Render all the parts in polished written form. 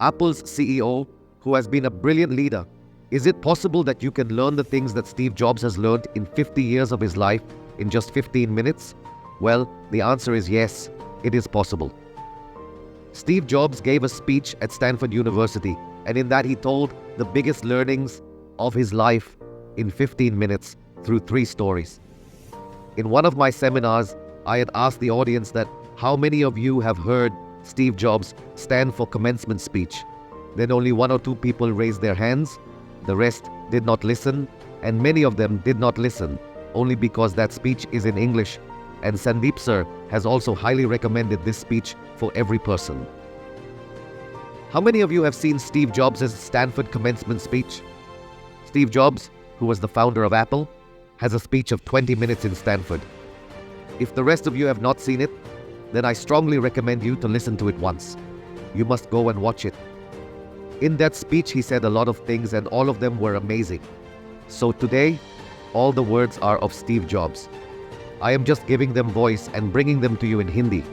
Apple's CEO, who has been a brilliant leader. Is it possible that you can learn the things that Steve Jobs has learned in 50 years of his life in just 15 minutes? Well, the answer is yes, it is possible. Steve Jobs gave a speech at Stanford University, and in that he told the biggest learnings of his life in 15 minutes through 3 stories. In one of my seminars, I had asked the audience that how many of you have heard Steve Jobs stand for commencement speech? Then only 1 or 2 people raised their hands. The rest did not listen, and many of them did not listen only because that speech is in English, and Sandeep sir has also highly recommended this speech for every person. How many of you have seen Steve Jobs' Stanford commencement speech? Steve Jobs, who was the founder of Apple, has a speech of 20 minutes in Stanford. If the rest of you have not seen it, then I strongly recommend you to listen to it once. You must go and watch it. In that speech, he said a lot of things, and all of them were amazing. So today, all the words are of Steve Jobs. I am just giving them voice and bringing them to you in Hindi,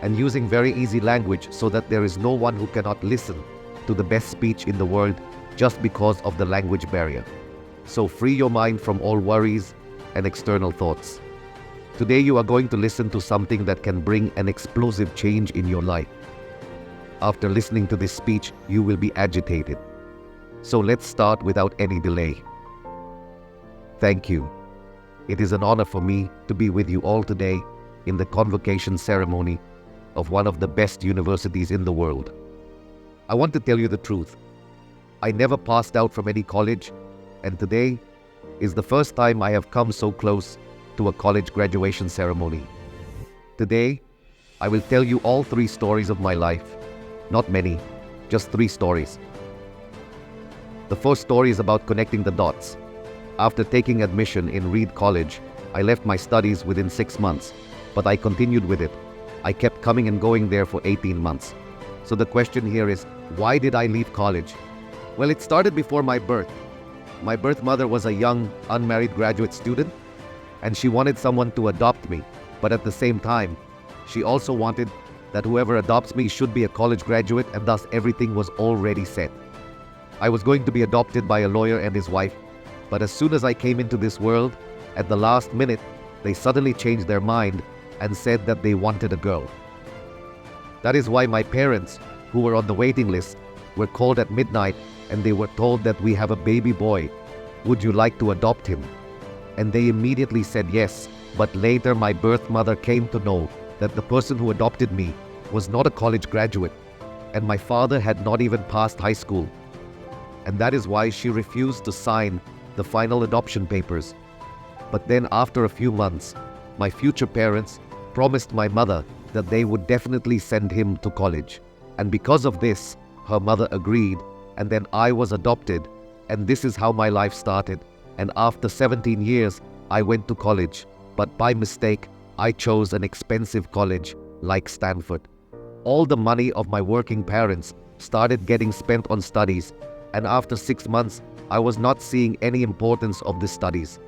and using very easy language so that there is no one who cannot listen to the best speech in the world just because of the language barrier. So free your mind from all worries and external thoughts. Today you are going to listen to something that can bring an explosive change in your life. After listening to this speech, you will be agitated. So let's start without any delay. Thank you. It is an honor for me to be with you all today in the convocation ceremony of one of the best universities in the world. I want to tell you the truth. I never passed out from any college, and today is the first time I have come so close to a college graduation ceremony. Today, I will tell you all 3 stories of my life. Not many, just 3 stories. The first story is about connecting the dots. After taking admission in Reed College, I left my studies within 6 months, but I continued with it. I kept coming and going there for 18 months. So the question here is, why did I leave college? Well, it started before my birth. My birth mother was a young, unmarried graduate student, and she wanted someone to adopt me. But at the same time, she also wanted that whoever adopts me should be a college graduate, and thus everything was already set. I was going to be adopted by a lawyer and his wife, but as soon as I came into this world, at the last minute, they suddenly changed their mind and said that they wanted a girl. That is why my parents, who were on the waiting list, were called at midnight, and they were told that we have a baby boy. Would you like to adopt him? And they immediately said yes, but later my birth mother came to know that the person who adopted me was not a college graduate, and my father had not even passed high school. And that is why she refused to sign the final adoption papers. But then after a few months, my future parents promised my mother that they would definitely send him to college. And because of this, her mother agreed, and then I was adopted, and this is how my life started. And after 17 years, I went to college, but by mistake, I chose an expensive college like Stanford. All the money of my working parents started getting spent on studies, and after 6 months, I was not seeing any importance of the studies.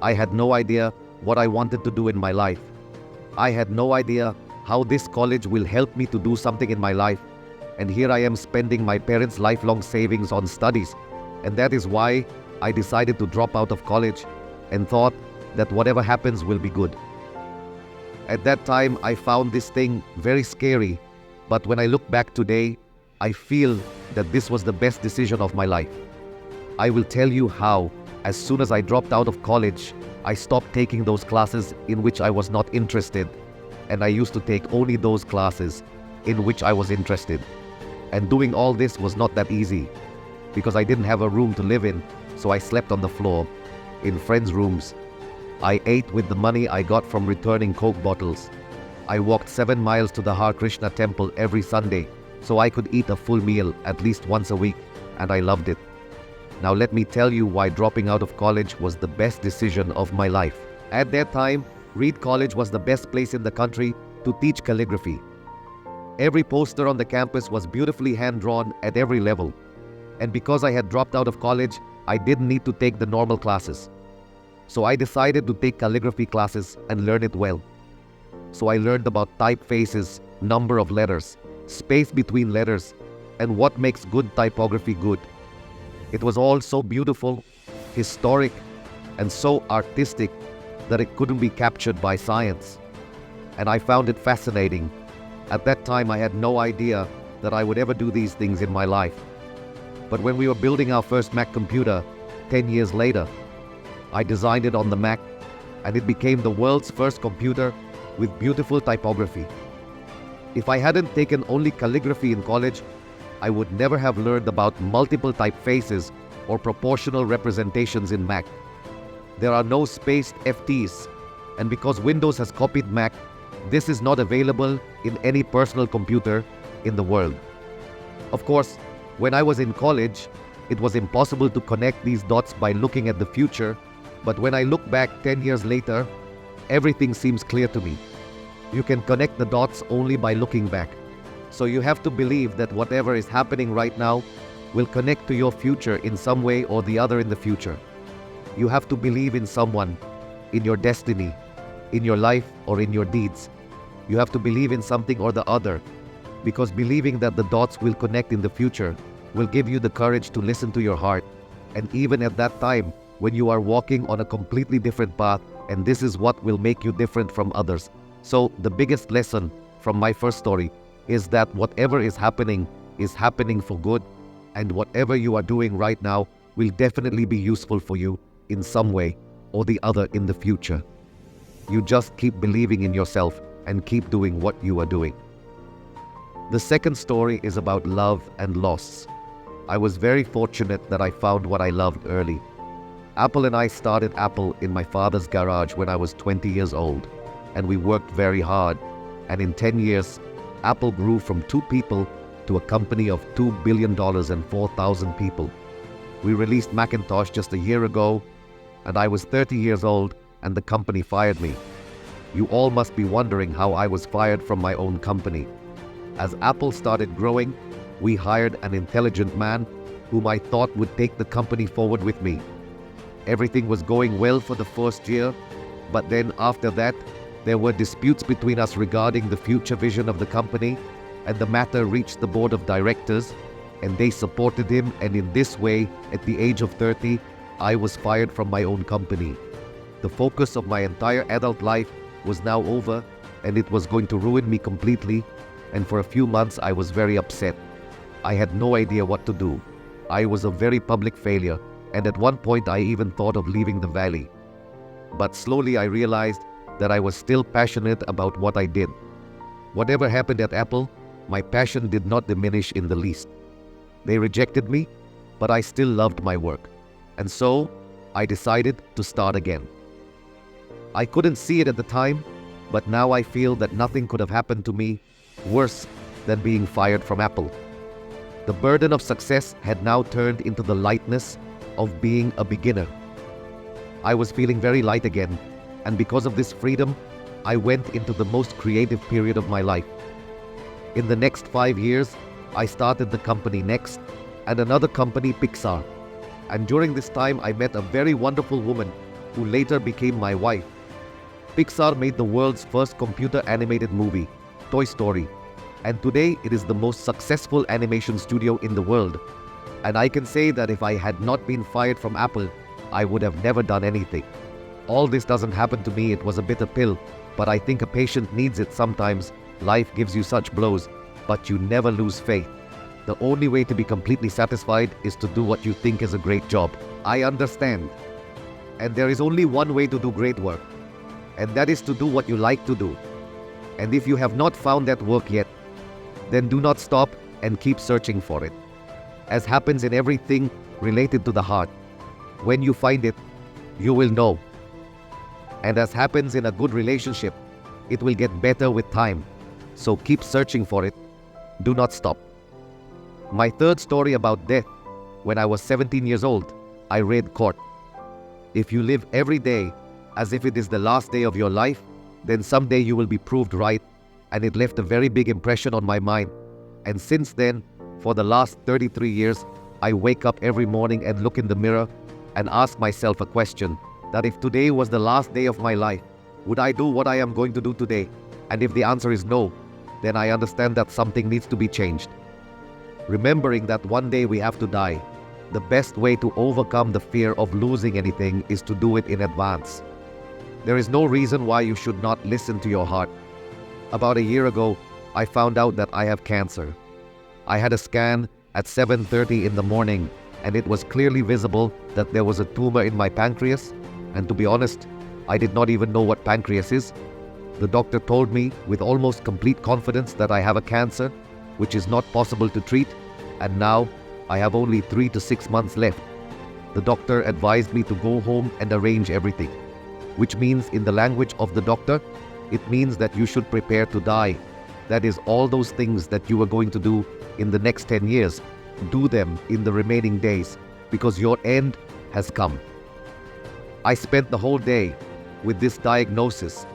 I had no idea what I wanted to do in my life. I had no idea how this college will help me to do something in my life. And here I am spending my parents' lifelong savings on studies. And that is why I decided to drop out of college and thought that whatever happens will be good. At that time, I found this thing very scary. But when I look back today, I feel that this was the best decision of my life. I will tell you how. As soon as I dropped out of college, I stopped taking those classes in which I was not interested, and I used to take only those classes in which I was interested. And doing all this was not that easy, because I didn't have a room to live in, so I slept on the floor, in friends' rooms. I ate with the money I got from returning Coke bottles. I walked 7 miles to the Har Krishna temple every Sunday, so I could eat a full meal at least once a week, and I loved it. Now let me tell you why dropping out of college was the best decision of my life. At that time, Reed College was the best place in the country to teach calligraphy. Every poster on the campus was beautifully hand-drawn at every level. And because I had dropped out of college, I didn't need to take the normal classes. So I decided to take calligraphy classes and learn it well. So I learned about typefaces, number of letters, space between letters, and what makes good typography good. It was all so beautiful, historic, and so artistic that it couldn't be captured by science. And I found it fascinating. At that time, I had no idea that I would ever do these things in my life. But when we were building our first Mac computer 10 years later, I designed it on the Mac, and it became the world's first computer with beautiful typography. If I hadn't taken only calligraphy in college, I would never have learned about multiple typefaces or proportional representations in Mac. There are no spaced FTs, and because Windows has copied Mac, this is not available in any personal computer in the world. Of course, when I was in college, it was impossible to connect these dots by looking at the future, but when I look back 10 years later, everything seems clear to me. You can connect the dots only by looking back. So you have to believe that whatever is happening right now will connect to your future in some way or the other in the future. You have to believe in someone, in your destiny, in your life or in your deeds. You have to believe in something or the other, because believing that the dots will connect in the future will give you the courage to listen to your heart. And even at that time, when you are walking on a completely different path, and this is what will make you different from others. So the biggest lesson from my first story is that whatever is happening for good, and whatever you are doing right now will definitely be useful for you in some way or the other in the future. You just keep believing in yourself and keep doing what you are doing. The second story is about love and loss. I was very fortunate that I found what I loved early. Apple and I started Apple in my father's garage when I was 20 years old, and we worked very hard. And in 10 years, Apple grew from 2 people to a company of $2 billion and 4,000 people. We released Macintosh just a year ago, and I was 30 years old, and the company fired me. You all must be wondering how I was fired from my own company. As Apple started growing, we hired an intelligent man whom I thought would take the company forward with me. Everything was going well for the first year, but then after that, there were disputes between us regarding the future vision of the company, and the matter reached the board of directors, and they supported him, and in this way, at the age of 30, I was fired from my own company. The focus of my entire adult life was now over, and it was going to ruin me completely, and for a few months I was very upset. I had no idea what to do. I was a very public failure, and at one point I even thought of leaving the valley. But slowly I realized that I was still passionate about what I did. Whatever happened at Apple, my passion did not diminish in the least. They rejected me, but I still loved my work. And so, I decided to start again. I couldn't see it at the time, but now I feel that nothing could have happened to me worse than being fired from Apple. The burden of success had now turned into the lightness of being a beginner. I was feeling very light again, and because of this freedom, I went into the most creative period of my life. In the next 5 years, I started the company Next and another company, Pixar. And during this time, I met a very wonderful woman who later became my wife. Pixar made the world's first computer animated movie, Toy Story, and today it is the most successful animation studio in the world. And I can say that if I had not been fired from Apple, I would have never done anything. All this doesn't happen to me, it was a bitter pill, but I think a patient needs it sometimes. Life gives you such blows, but you never lose faith. The only way to be completely satisfied is to do what you think is a great job. I understand. And there is only one way to do great work, and that is to do what you like to do. And if you have not found that work yet, then do not stop and keep searching for it. As happens in everything related to the heart, when you find it, you will know. And as happens in a good relationship, it will get better with time. So keep searching for it. Do not stop. My third story about death. When I was 17 years old, I read quote, "If you live every day as if it is the last day of your life, then someday you will be proved right." And it left a very big impression on my mind. And since then, for the last 33 years, I wake up every morning and look in the mirror and ask myself a question, that if today was the last day of my life, would I do what I am going to do today? And if the answer is no, then I understand that something needs to be changed. remembering that one day we have to die. The best way to overcome the fear of losing anything is to do it in advance. There is no reason why you should not listen to your heart. About a year ago, I found out that I have cancer. I had a scan at 7:30 in the morning, and it was clearly visible that there was a tumor in my pancreas, and to be honest, I did not even know what pancreas is. The doctor told me with almost complete confidence that I have a cancer, which is not possible to treat, and now I have only 3 to 6 months left. The doctor advised me to go home and arrange everything, which means in the language of the doctor, it means that you should prepare to die. That is, all those things that you are going to do in the next 10 years, do them in the remaining days, because your end has come. I spent the whole day with this diagnosis,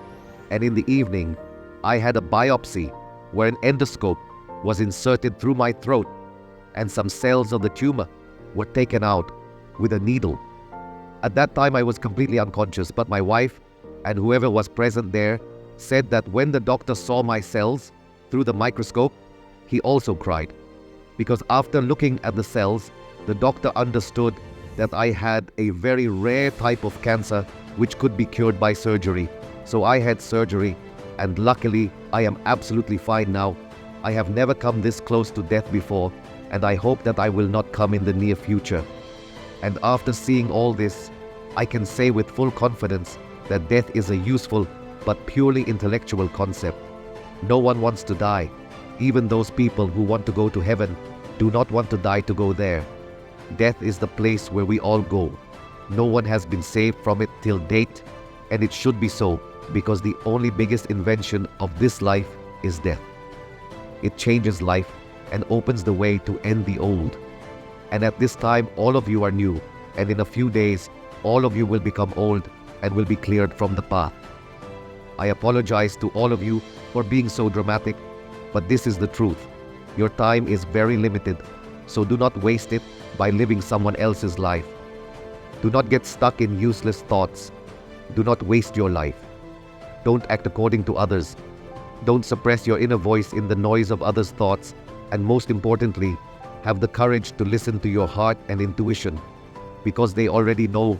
and in the evening, I had a biopsy where an endoscope was inserted through my throat, and some cells of the tumor were taken out with a needle. At that time, I was completely unconscious, but my wife and whoever was present there said that when the doctor saw my cells through the microscope, he also cried. Because after looking at the cells, the doctor understood that I had a very rare type of cancer which could be cured by surgery. So I had surgery, and luckily I am absolutely fine now. I have never come this close to death before, and I hope that I will not come in the near future. And after seeing all this, I can say with full confidence that death is a useful but purely intellectual concept. No one wants to die. Even those people who want to go to heaven do not want to die to go there. Death is the place where we all go. No one has been saved from it till date, and it should be so, because the only biggest invention of this life is death. It changes life and opens the way to end the old. And at this time, all of you are new, and in a few days, all of you will become old and will be cleared from the path. I apologize to all of you for being so dramatic, but this is the truth. Your time is very limited, so do not waste it by living someone else's life. Do not get stuck in useless thoughts. Do not waste your life. Don't act according to others. Don't suppress your inner voice in the noise of others' thoughts, and most importantly, have the courage to listen to your heart and intuition, because they already know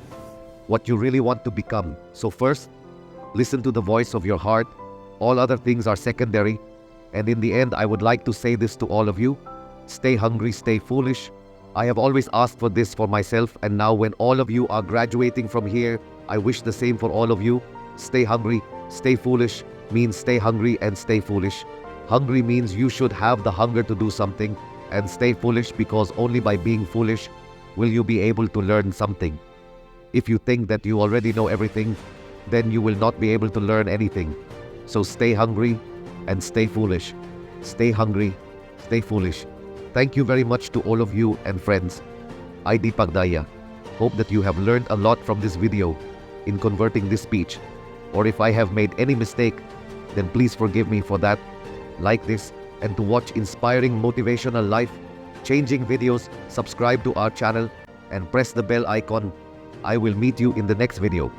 what you really want to become. So first, listen to the voice of your heart. All other things are secondary. And in the end, I would like to say this to all of you. Stay hungry, stay foolish. I have always asked for this for myself, and now when all of you are graduating from here, I wish the same for all of you. Stay hungry, stay foolish means stay hungry and stay foolish. Hungry means you should have the hunger to do something, and stay foolish because only by being foolish will you be able to learn something. If you think that you already know everything, then you will not be able to learn anything. So stay hungry and stay foolish. Stay hungry, stay foolish. Thank you very much to all of you and friends. I Deepagdaya. Hope that you have learned a lot from this video in converting this speech. Or if I have made any mistake, then please forgive me for that. Like this, and to watch inspiring motivational life-changing videos, subscribe to our channel and press the bell icon. I will meet you in the next video.